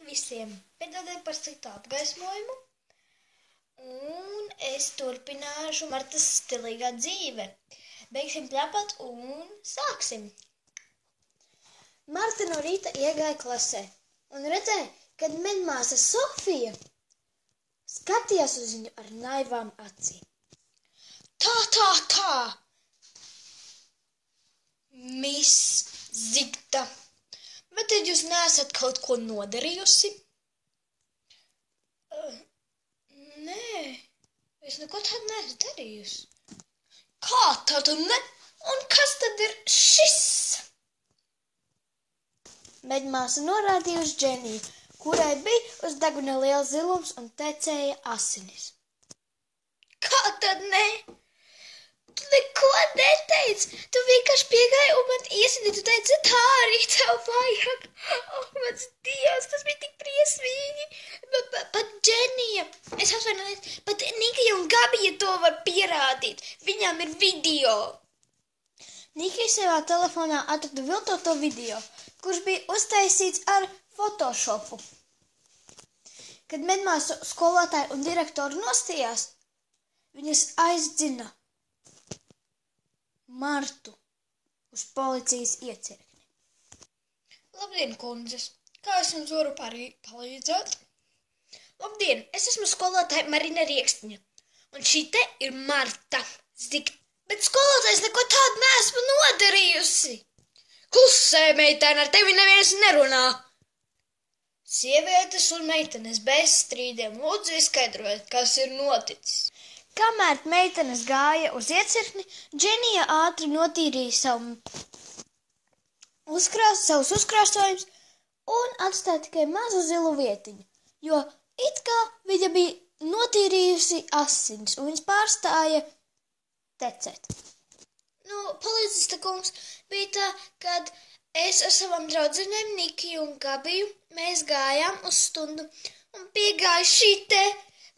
visiem piedodiet par sliktu apgaismojumu. Un es turpināšu Martas stilīgā dzīve. Beigsim pļāpāt un sāksim. Marta no rīta iegāja klasē un redzēja, kad medmāsa Sofija skatījās uz viņu ar naivām acīm. Tā! Miss Zigta, bet tad jūs neesat kaut ko nodarījusi? Nē, es neko tādu neesmu darījusi. Kā tad ne? Un kas tad ir šis? Medmāsa norādīja uz Dženiju, kurai bija uz deguna liels zilums un tecēja asinis. Kā tad ne? Tu neko neteici, tu vienkārši piegāji un man iesini, tu teici, tā arī tev vajag. Mans Dievs, tas bija tik briesmīgi. Pat Dženija, es atvainojos, pat Nikija un Gabija to var pierādīt. Viņām ir video. Nikija savā telefonā atrada viltoto video, kurš bija uztaisīts ar Photoshopu. Kad medmāsu skolotāji un direktori nostījās, viņas aizzina Martu uz policijas iecirkni. Labdien, kundzes! Kā es jums varu palīdzēt? Labdien! Es esmu skolotāja Marina Riekstiņa. Un šī te ir Marta Zigta. Bet skolotājs neko tādu neesmu nodarījusi. Klusē, meitene, ar tevi neviens nerunā. Sievietes un meitenes bez strīdiem, lūdzu izskaidrojiet, kas ir noticis. Kamēr meitenes gāja uz iecirkni, Dženija ātri notīrīja savus uzkrāsojumus un atstāja tikai mazu zilu vietiņu, jo it kā viņa bija notīrījusi asinis un viņas pārstāja tecēt. Policista kungs, bija tā, kad es ar savām draudzenēm Nikiju un Gabiju mēs gājām uz stundu un piegāja šī te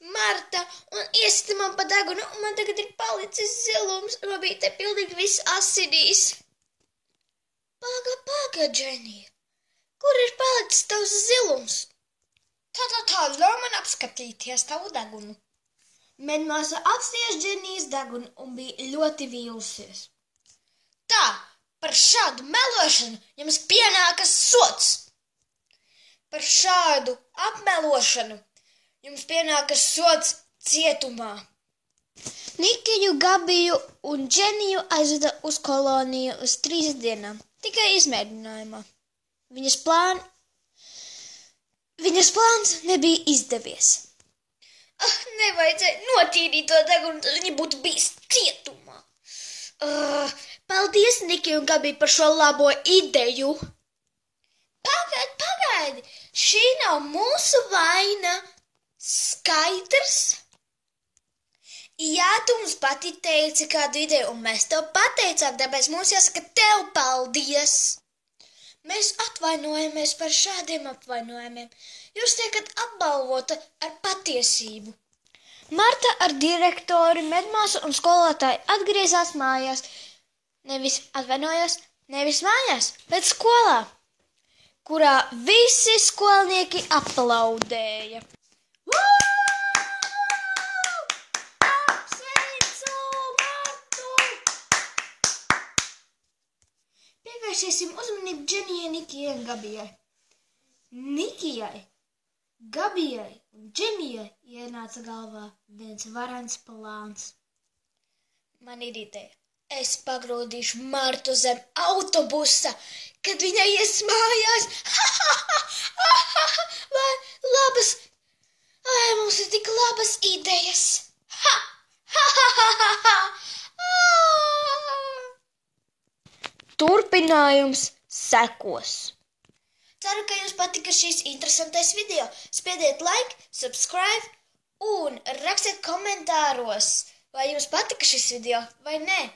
Marta un iesita man pa degunu, un man tagad ir palicis zilums, un man bija te pilnīgi viss asinīs. Paga, Dženija, kur ir palicis tavs zilums? Tā, ļauj man apskatīties tavu degunu. Medmāsa apstījās Dženijas degunu un bija ļoti vīlusies. Tā, par šādu melošanu jums pienākas sods. Par šādu apmelošanu jums pienākas sods cietumā. Nikiju, Gabiju un Dženiju aizveda uz koloniju uz 3 dienām, tikai izmēģinājumā. Viņas plāns nebija izdevies. Nevajadzēja notīrīt to degunu, tad viņi būtu bijis cietumā. Paldies, Nikiju un Gabiju, par šo labo ideju. Pagaidi, šī nav mūsu vaina. Skaidrs? Jā, tu mums pati teici kādu ideju, un mēs tev pateicām, tāpēc mums jāsaka tev paldies. Mēs atvainojamies par šādiem apvainojumiem. Jūs tiekat apbalvota ar patiesību. Marta ar direktori, medmāsu un skolotāju atgriezās mājās. Nevis mājās, bet skolā, kurā visi skolnieki aplaudēja. Apsveicu Martu! Pievēršiesim uzmanību Dženijai, Nikijai un Gabijai. Nikijai, Gabijai un Dženijai ienāca galvā viens varans plāns. Man ir ideja. Es pagrūdīšu Martu zem autobusa, kad viņa ies mājās. Vai mums ir tik labas idejas. Turpinājums sekos. Ceru, ka jums patika šīs interesantais video. Spiediet like, subscribe un rakstiet komentāros, vai jums patika šis video vai nē.